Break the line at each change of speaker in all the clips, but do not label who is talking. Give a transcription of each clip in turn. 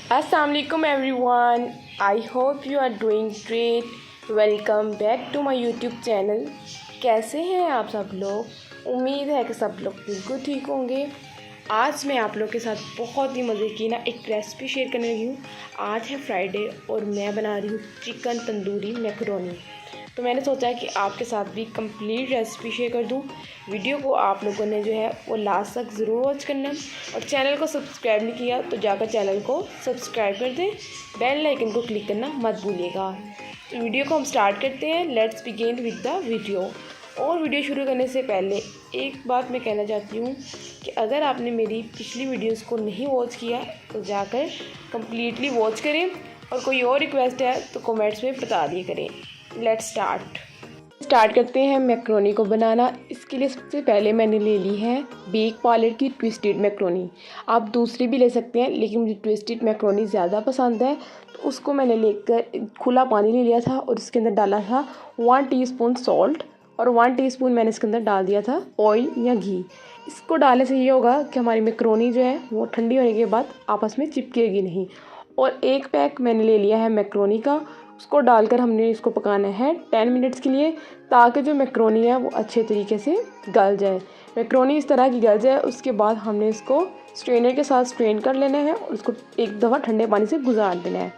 Assalamu alaikum everyone. I hope you are doing great. Welcome back to my YouTube channel. कैसे हैं आप सब लोग? उम्मीद है कि सब लोग बिल्कुल ठीक होंगे। आज मैं आप लोग के साथ बहुत ही मज़े की एक रेसिपी शेयर करने लगी हूँ। आज है फ्राइडे और मैं बना रही हूँ चिकन तंदूरी मैकरोनी। तो मैंने सोचा कि आपके साथ भी कंप्लीट रेसिपी शेयर कर दूं। वीडियो को आप लोगों ने जो है वो लास्ट तक ज़रूर वॉच करना और चैनल को सब्सक्राइब नहीं किया तो जाकर चैनल को सब्सक्राइब कर दें। बेल आइकन को क्लिक करना मत भूलिएगा। तो वीडियो को हम स्टार्ट करते हैं। Let's begin with the video. और वीडियो शुरू करने से पहले एक बात मैं कहना चाहती हूँ कि अगर आपने मेरी पिछली वीडियोस को नहीं वॉच किया तो जाकर कम्प्लीटली वॉच करें और कोई और रिक्वेस्ट है तो कमेंट्स में बता दिया करें। लेट्स स्टार्ट करते हैं मैकरोनी को बनाना। इसके लिए सबसे पहले मैंने ले ली है बेक पार्लर की ट्विस्टेड मैकरोनी। आप दूसरी भी ले सकते हैं लेकिन मुझे ट्विस्टेड मैकरोनी ज़्यादा पसंद है, तो उसको मैंने लेकर खुला पानी ले लिया था और इसके अंदर डाला था 1 टीस्पून सॉल्ट और 1 टीस्पून मैंने इसके अंदर डाल दिया था ऑयल या घी। इसको डालने से ये होगा कि हमारी मैकरोनी जो है वो ठंडी होने के बाद आपस में चिपकेगी नहीं। और एक पैक मैंने ले लिया है मैकरोनी का, उसको डालकर हमने इसको पकाना है 10 मिनट्स के लिए, ताकि जो मैकरोनी है वो अच्छे तरीके से गल जाए। मैकरोनी इस तरह की गल जाए उसके बाद हमने इसको स्ट्रेनर के साथ स्ट्रेन कर लेना है और उसको एक दफ़ा ठंडे पानी से गुजार देना है।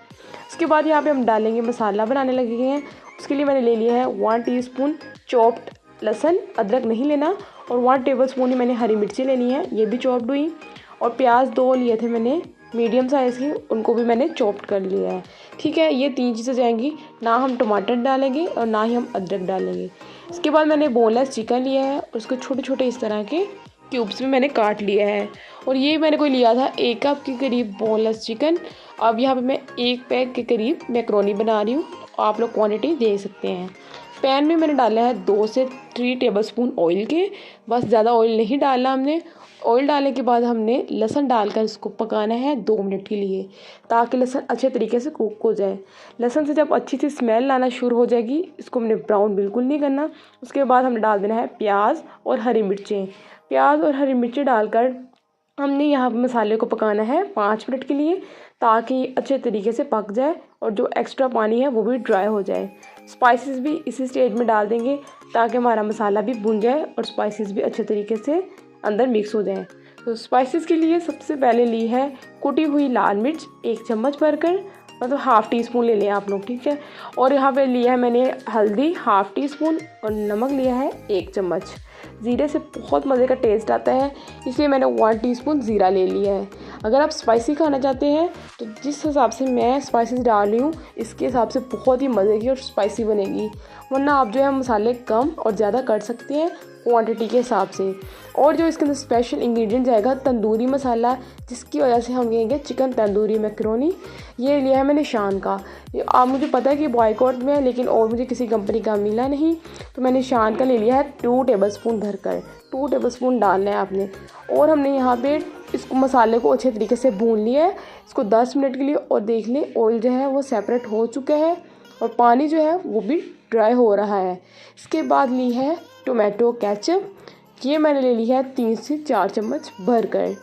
उसके बाद यहाँ पे हम डालेंगे मसाला बनाने लगे हैं। उसके लिए मैंने ले लिया है 1 टीस्पून चॉप्ड लहसुन, अदरक नहीं लेना, और 1 टेबलस्पून ही मैंने हरी मिर्ची लेनी है, ये भी चॉप्ड हुई, और प्याज 2 लिए थे मैंने मीडियम साइज़ की, उनको भी मैंने चॉप्ड कर लिया है। ठीक है, ये 3 चीज़ें जाएंगी, ना हम टमाटर डालेंगे और ना ही हम अदरक डालेंगे। इसके बाद मैंने बोनलेस चिकन लिया है और उसको छोटे छोटे इस तरह के क्यूब्स में मैंने काट लिया है। और ये मैंने कोई लिया था 1 कप के करीब बोनलेस चिकन। अब यहाँ पे मैं 1 पैक के करीब मैकरोनी बना रही हूँ, आप लोग क्वांटिटी दे सकते हैं। पैन में मैंने डाला है 2 से 3 टेबलस्पून ऑयल के, बस ज़्यादा ऑयल नहीं डालना हमने। ऑयल डालने के बाद हमने लहसुन डालकर इसको पकाना है 2 मिनट के लिए, ताकि लहसुन अच्छे तरीके से कुक हो जाए। लहसुन से जब अच्छी सी स्मेल आना शुरू हो जाएगी, इसको हमने ब्राउन बिल्कुल नहीं करना। उसके बाद हमने डाल देना है प्याज और हरी मिर्चें। प्याज और हरी मिर्चें डालकर हमने यहाँ पर मसाले को पकाना है 5 मिनट के लिए, ताकि अच्छे तरीके से पक जाए और जो एक्स्ट्रा पानी है वो भी ड्राई हो जाए। स्पाइसेस भी इसी स्टेज में डाल देंगे ताकि हमारा मसाला भी भुन जाए और स्पाइसेस भी अच्छे तरीके से अंदर मिक्स हो जाएं। तो स्पाइसेस के लिए सबसे पहले ली है कुटी हुई लाल मिर्च 1 चम्मच भरकर, मतलब ½ टीस्पून ले लें आप लोग, ठीक है। और यहाँ पे लिया है मैंने हल्दी ½ टीस्पून और नमक लिया है 1 चम्मच। ज़ीरे से बहुत मज़े का टेस्ट आता है, इसलिए मैंने 1 टीस्पून ज़ीरा ले लिया है। अगर आप स्पाइसी खाना चाहते हैं तो जिस हिसाब से मैं स्पाइसेस डाल रही हूँ इसके हिसाब से बहुत ही मज़े की और स्पाइसी बनेगी, वरना आप जो है मसाले कम और ज़्यादा कर सकते हैं क्वांटिटी के हिसाब से। और जो इसके अंदर स्पेशल इंग्रेडिएंट जाएगा तंदूरी मसाला, जिसकी वजह से हम कहेंगे चिकन तंदूरी मैकरोनी। ये लिया है मैंने शान का। आप मुझे पता है कि बॉयकॉट में है, लेकिन और मुझे किसी कंपनी का मिला नहीं, तो मैंने शान का ले लिया है 2 टेबलस्पून भरकर। 2 टेबलस्पून डालना है आपने। और हमने यहाँ पे इसको मसाले को अच्छे तरीके से भून लिया है इसको 10 मिनट के लिए। और देख लें ऑयल जो है वो सेपरेट हो चुका है और पानी जो है वो भी ड्राई हो रहा है। इसके बाद ली है टोमेटो केचप। ये मैंने ले ली है 3 से 4 चम्मच भरकर,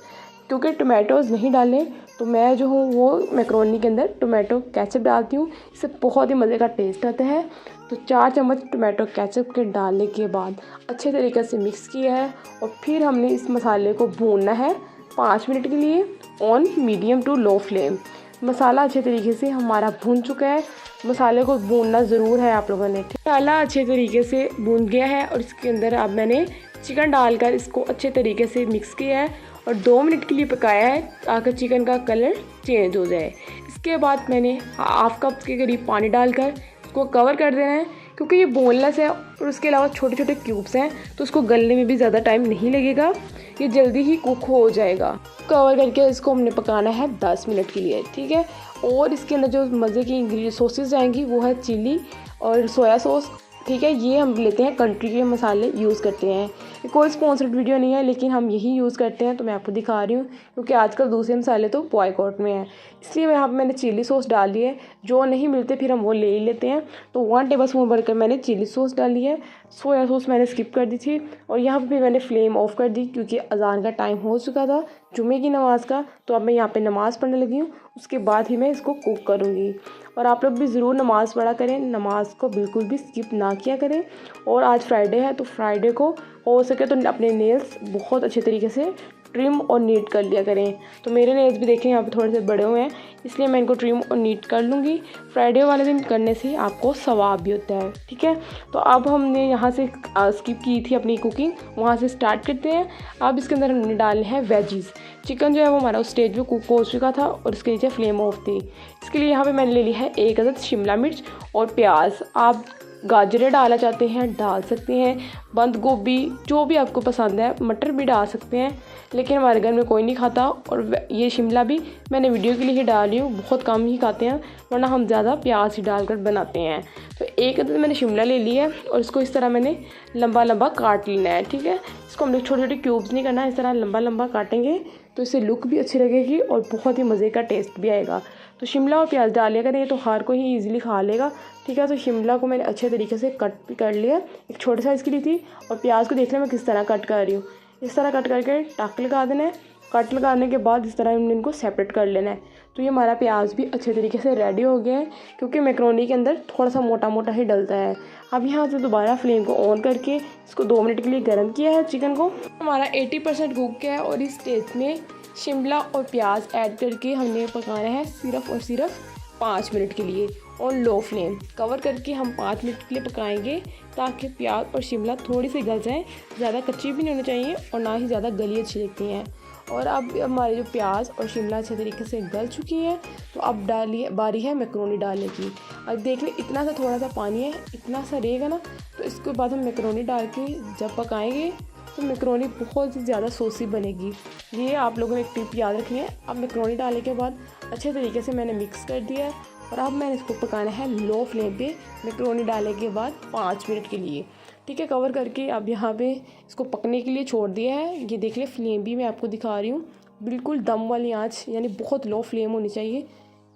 क्योंकि टोमेटोज़ नहीं डालें तो मैं जो हूँ वो मैकरोनी के अंदर टोमेटो केचप डालती हूँ, इससे बहुत ही मज़े का टेस्ट आता है। तो 4 चम्मच टोमेटो केचप के डालने के बाद अच्छे तरीके से मिक्स किया है और फिर हमने इस मसाले को भूनना है 5 मिनट के लिए on medium to low flame. मसाला अच्छे तरीके से हमारा भून चुका है। मसाले को भूनना ज़रूर है आप लोगों ने। मसाला अच्छे तरीके से भून गया है और इसके अंदर अब मैंने चिकन डालकर इसको अच्छे तरीके से मिक्स किया है और 2 मिनट के लिए पकाया है ताकि चिकन का कलर चेंज हो जाए। इसके बाद मैंने ½ कप के करीब पानी डालकर इसको कवर कर देना है, क्योंकि ये बोनलेस है और उसके अलावा छोटे छोटे क्यूब्स हैं तो उसको गलने में भी ज़्यादा टाइम नहीं लगेगा, ये जल्दी ही कुक हो जाएगा। कवर करके इसको हमने पकाना है 10 मिनट के लिए, ठीक है। और इसके अंदर जो मज़े की इंग्रेडिएंट सॉसेस जाएंगी वो है चिली और सोया सॉस, ठीक है। ये हम लेते हैं कंट्री के मसाले यूज़ करते हैं। ये कोई स्पॉन्सर्ड वीडियो नहीं है, लेकिन हम यही यूज़ करते हैं तो मैं आपको दिखा रही हूँ, क्योंकि आजकल दूसरे मसाले तो बॉयकॉट में हैं। इसलिए यहाँ पर मैंने चिली सॉस डाल ली है, जो नहीं मिलते फिर हम वो ले ही लेते हैं। तो 1 टेबल स्पून भरकर मैंने चिली सॉस डाली है। सोया सॉस मैंने स्किप कर दी थी, और यहाँ पर भी मैंने फ्लेम ऑफ कर दी क्योंकि अजान का टाइम हो चुका था जुमे की नमाज़ का। तो अब मैं यहाँ पे नमाज़ पढ़ने लगी हूँ, उसके बाद ही मैं इसको कुक करूँगी। और आप लोग भी ज़रूर नमाज़ पढ़ा करें, नमाज़ को बिल्कुल भी स्किप ना किया करें। और आज फ्राइडे है तो फ्राइडे को हो सके तो अपने नेल्स बहुत अच्छे तरीके से ट्रिम और नीट कर लिया करें। तो मेरे नेल्स भी देखें यहाँ पे थोड़े से बड़े हुए हैं, इसलिए मैं इनको ट्रिम और नीट कर लूँगी। फ्राइडे वाले दिन करने से आपको सवाब भी होता है, ठीक है। तो अब हमने यहाँ से स्किप की थी अपनी कुकिंग, वहाँ से स्टार्ट करते हैं। अब इसके अंदर हमने डालने हैं वेजीज़। चिकन जो है वो हमारा उस स्टेज पे कुक हो चुका था और इसके नीचे फ्लेम ऑफ थी। इसके लिए यहाँ पे मैंने ले ली है 1 अदद शिमला मिर्च और प्याज। आप गाजरें डालना चाहते हैं डाल सकते हैं, बंद गोभी जो भी आपको पसंद है, मटर भी डाल सकते हैं, लेकिन हमारे घर में कोई नहीं खाता। और ये शिमला भी मैंने वीडियो के लिए ही डाल रही हूँ, बहुत कम ही खाते हैं, वरना हम ज़्यादा प्याज ही डालकर बनाते हैं। तो 1 अदद मैंने शिमला ले ली है और इसको इस तरह मैंने लंबा लंबा काट लेना है, ठीक है। इसको हमने छोटे छोटे क्यूब्स नहीं करना है, इस तरह लंबा लंबा काटेंगे तो इससे लुक भी अच्छी लगेगी और बहुत ही मज़े का टेस्ट भी आएगा। तो शिमला और प्याज डालिए करें, ये तो हर कोई ही ईजिली खा लेगा, ठीक है। तो शिमला को मैंने अच्छे तरीके से कट भी कर लिया, एक छोटे साइज़ की ली थी। और प्याज को देख लें मैं किस तरह कट कर रही हूँ, इस तरह कट करके टक लगा देना है। कट लगाने के बाद इस तरह हमने इनको सेपरेट कर लेना है। तो ये हमारा प्याज भी अच्छे तरीके से रेडी हो गया है, क्योंकि मैक्रोनी के अंदर थोड़ा सा मोटा मोटा ही डलता है। अब यहाँ से दोबारा फ्लेम को ऑन करके इसको 2 मिनट के लिए गर्म किया है चिकन को। हमारा 80% कुक गया है और इस स्टेज में शिमला और प्याज ऐड करके हमने पकाना है सिर्फ और सिर्फ 5 मिनट के लिए और लो फ्लेम कवर करके हम 5 मिनट के लिए पकाएंगे, ताकि प्याज और शिमला थोड़ी सी गल जाएँ। ज़्यादा कच्ची भी नहीं होनी चाहिए और ना ही ज़्यादा गली अच्छी लगती हैं। और अब हमारे जो प्याज और शिमला अच्छे तरीके से गल चुकी है, तो अब डालिए, बारी है मैक्रोनी डालने की। अब देख लें इतना सा थोड़ा सा पानी है, इतना सा रहेगा ना, तो इसके बाद हम मैक्रोनी डाल के जब पकाएंगे तो मैक्रोनी बहुत ही ज़्यादा सॉसी बनेगी। ये आप लोगों ने एक टिप याद रखनी है। अब मैक्रोनी डालने के बाद अच्छे तरीके से मैंने मिक्स कर दिया है और अब मैंने इसको पकाना है लो फ्लेम पे मैक्रोनी डालने के बाद 5 मिनट के लिए, ठीक है। कवर करके अब यहाँ पे इसको पकने के लिए छोड़ दिया है। ये देख ले फ्लेम भी मैं आपको दिखा रही हूँ, बिल्कुल दम वाली आँच, यानी बहुत लो फ्लेम होनी चाहिए,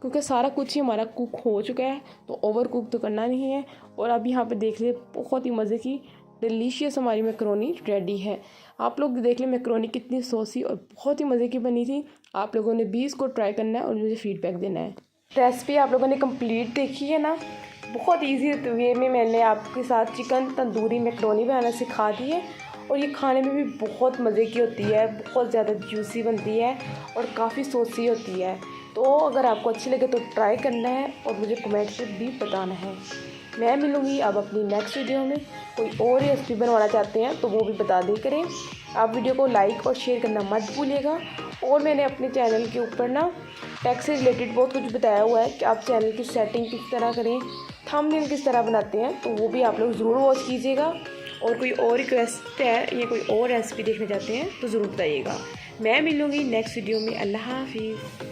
क्योंकि सारा कुछ ही हमारा कुक हो चुका है, तो ओवर कुक तो करना नहीं है। और अब यहाँ पे देख ले बहुत ही मज़े की डिलीशियस हमारी मैक्रोनी रेडी है। आप लोग देख लें मैक्रोनी कितनी सॉसी और बहुत ही मज़े की बनी थी। आप लोगों ने भी इसको ट्राई करना है और मुझे फीडबैक देना है। रेसिपी आप लोगों ने कंप्लीट देखी है ना, बहुत इजी वे में मैंने आपके साथ चिकन तंदूरी मैक्रोनी बनाना सिखा दी है। और ये खाने में भी बहुत मज़े की होती है, बहुत ज़्यादा जूसी बनती है और काफ़ी सॉसी होती है। तो अगर आपको अच्छी लगे तो ट्राई करना है और मुझे कमेंट से भी बताना है। मैं मिलूँगी अब अपनी नेक्स्ट वीडियो में। कोई और रेसिपी बनवाना चाहते हैं तो वो भी बता दी करें। आप वीडियो को लाइक और शेयर करना मत भूलिएगा। और मैंने अपने चैनल के ऊपर ना टेक से रिलेटेड बहुत कुछ बताया हुआ है कि आप चैनल की सेटिंग किस तरह करें, थंबनेल किस तरह बनाते हैं, तो वो भी आप लोग ज़रूर वॉच कीजिएगा। और कोई और रिक्वेस्ट है या कोई और रेसिपी देखना चाहते हैं तो ज़रूर बताइएगा। मैं मिलूँगी नेक्स्ट वीडियो में। अल्लाह हाफिज़।